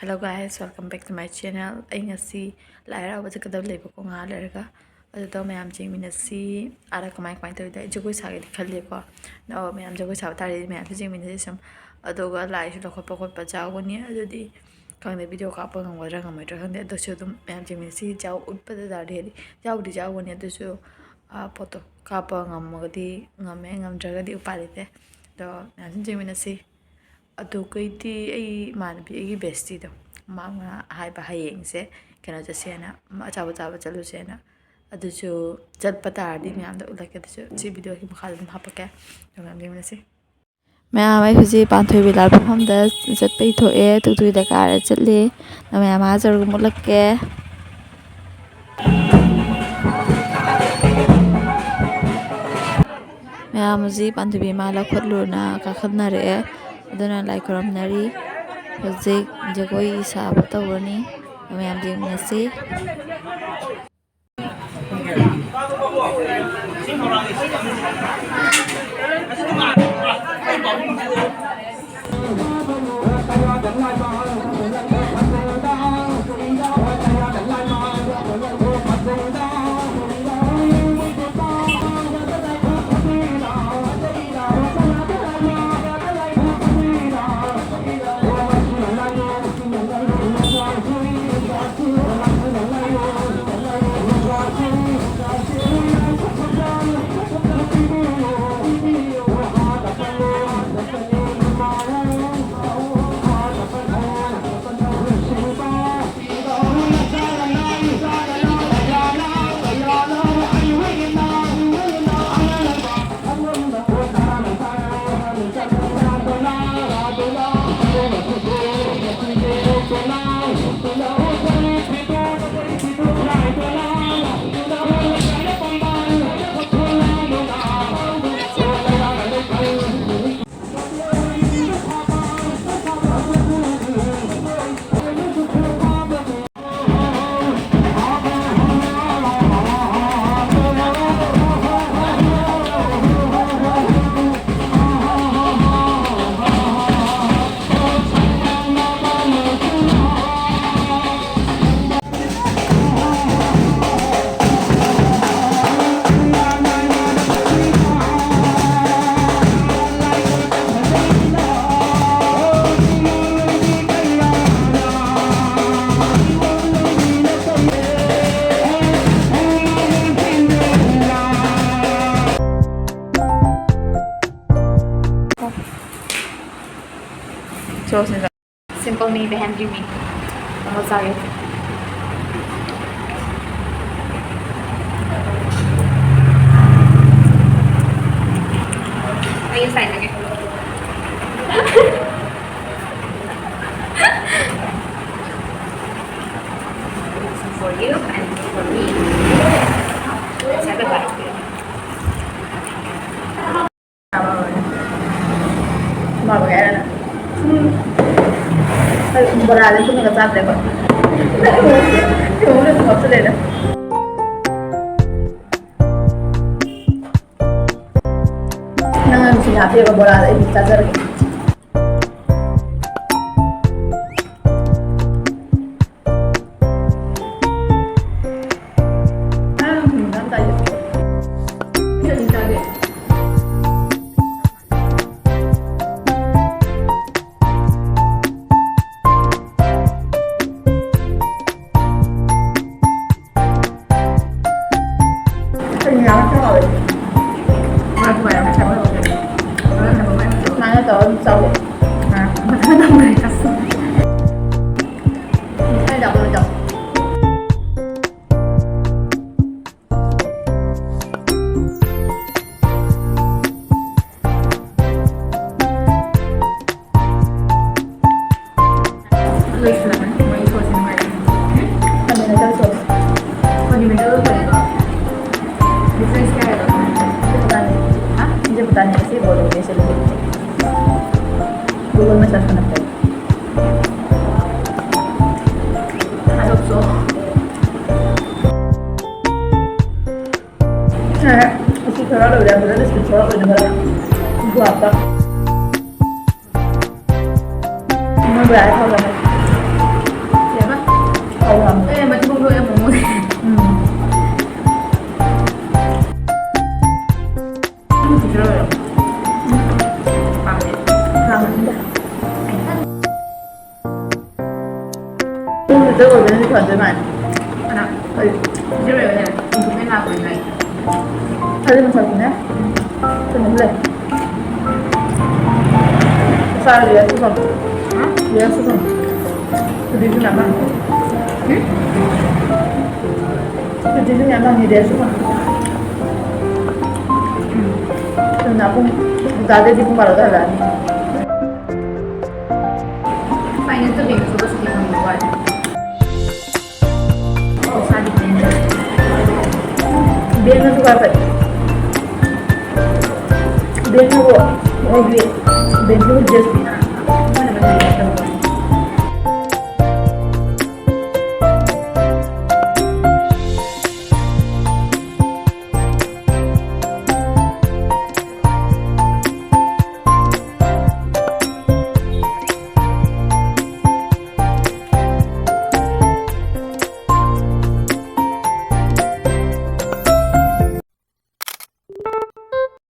Hello guys, welcome back to my channel. ꯑꯩ ꯉꯁꯤ ꯂꯥꯏ ꯍꯔꯥꯎꯕ ꯆꯠꯀꯗꯕ ꯂꯩꯕꯀꯣ ꯉꯥꯏꯍꯥꯛ ꯂꯩꯔꯒ ꯑꯗꯨꯗ ꯃꯌꯥꯝ ꯌꯦꯡꯃꯤꯟꯅꯁꯤ ꯑꯥꯗ ꯀꯃꯥꯏ ꯇꯧꯔꯤꯗꯣ ꯑꯩ ꯖꯒꯣꯏ ꯁꯥꯒꯦꯗꯤ ꯈꯜꯂꯦꯀꯣ ꯃꯌꯥꯝ ꯖꯒꯣꯏ ꯁꯥꯕ ꯇꯥꯔꯗꯤ ꯃꯌꯥꯝꯁꯨ ꯌꯦꯡꯃꯤꯟꯅꯁꯤ ꯁꯨꯝ ꯑꯗꯨꯒ ꯂꯥꯏꯁꯨ ꯂꯧꯈꯠꯄ ꯈꯣꯠꯄ ꯆꯥꯎꯒꯅꯤ ꯑꯗꯨꯗꯤ ꯈꯪꯗꯦ ꯚꯤꯗꯤꯑꯣ ꯀꯥꯞꯄ ꯉꯝꯒꯗ꯭ꯔꯥ ꯉꯝꯃꯣꯏꯗ꯭ꯔꯥ ꯈꯪꯗꯦ ꯑꯗꯨꯁꯨ ꯑꯗꯨꯝ ꯃꯌꯥꯝ ꯌꯦꯡꯃꯤꯟꯅꯁꯤ ꯆꯥꯎ ꯎꯠꯄꯗ ꯇꯥꯔꯗꯤ ꯆꯥꯎꯕꯨꯗꯤ ꯆꯥꯎꯒꯅꯤ ꯑꯗꯨꯁꯨ ꯐꯣꯇꯣ ꯀꯥꯞꯄ ꯉꯝꯃꯒꯗꯤ ꯉꯝꯃꯦ ꯉꯝꯗ꯭ꯔꯒꯗꯤ ꯎꯄꯥꯏ ꯂꯩꯇꯦ ꯑꯗꯣ ꯃꯌꯥꯝꯁꯨ ꯌꯦꯡꯃꯤꯟꯅꯁꯤ ꯑꯗꯨꯒꯩꯗꯤ ꯑꯩ ꯏꯃꯥꯟꯅꯕꯤ ꯑꯩꯒꯤ ꯕꯦꯁꯇꯤꯗꯣ ꯃꯥꯅ ꯍꯥꯏꯕ ꯍꯌꯦꯡꯁꯦ ꯀꯩꯅꯣ ꯆꯠꯁꯦꯅ ꯑꯆꯥꯄꯣꯠ ꯆꯥꯕ ꯆꯠꯂꯨꯁꯦꯅ ꯑꯗꯨꯁꯨ ꯆꯠꯄ ꯇꯥꯔꯗꯤ ꯃꯌꯥꯝꯗ ꯎꯠꯂꯛꯀꯦ ꯑꯗꯨꯁꯨ ꯁꯤ ꯚꯤꯗꯤꯑꯣꯒꯤ ꯃꯈꯥꯗ ꯑꯗꯨꯝ ꯍꯥꯞꯄꯛꯀꯦ ꯑꯗꯨꯒ ꯃꯌꯥꯝ ꯌꯦꯡꯃꯤꯟꯅꯁꯤ ꯃꯌꯥꯝ ꯑꯩ ꯍꯧꯖꯤꯛ ꯄꯥꯟꯊꯣꯏꯕꯤ ꯂꯥꯠꯐꯝꯗ ꯆꯠꯄꯩ ꯊꯣꯛꯑꯦ ꯇꯨꯛꯇꯨꯒꯤꯗ ꯀꯥꯔ ꯆꯠꯂꯤ ꯃꯌꯥꯝ ꯍꯥꯖꯔꯒ ꯃꯨꯠꯂꯛꯀꯦ ꯃꯌꯥꯝ ꯍꯧꯖꯤꯛ ꯄꯥꯟꯊꯣꯏꯕꯤ ꯃꯥ ꯂꯧꯈꯠꯂꯨꯅ ꯀꯥꯈꯠꯅꯔꯛꯑꯦ ꯑꯗꯨꯅ ꯂꯥꯏ ꯈꯨꯔꯝꯅꯔꯤ ꯍꯧꯖꯤꯛ ꯖꯒꯣꯏ ꯁꯥꯕ ꯇꯧꯔꯅꯤ ꯃꯌꯥꯝ ꯌꯦꯡꯃꯤꯟꯅꯁꯤ Simple me behind me. Oh, sorry. Are you excited again? This is for you and for me. Say goodbye. Mau cái này beralih itu nggak capek kok. Kamu udah nggak usah deh. Nangan sih hati apa beralih ini cacar. Sau mà thấy năm người cắt hai đọc rồi đọc Luis là mấy số xin mày còn mình là đâu số còn mình đâu rồi difference kaya itu pertanyaan sih boleh Indonesia lebih Google Maps connected. I hope so. Aku kalau udah berada di sekolah udah gua apa? Mau berapa lama? 하고. 네, 맞지 공부에 뭐 한번 드셔요. 아, 네. 나는데. 오늘 저거 왠지 건들만. 하나. 드셔요. 그냥 이거 맨날 하고 있네. 살리면 살리네. 좀 놀래. 쌀 위에 수선. 위에 수선. 그 뒤집이 안 맞는 응? 그 뒤집이 안 맞는 위에 수선. 좀 나쁜, 나대 뒤분 말아도 할라. Pak ini tuh dia suka sedih sama gue. Bisa dipindah. Biar nggak suka apa? Biar nggak kok. Oh, biar. Biar nggak just.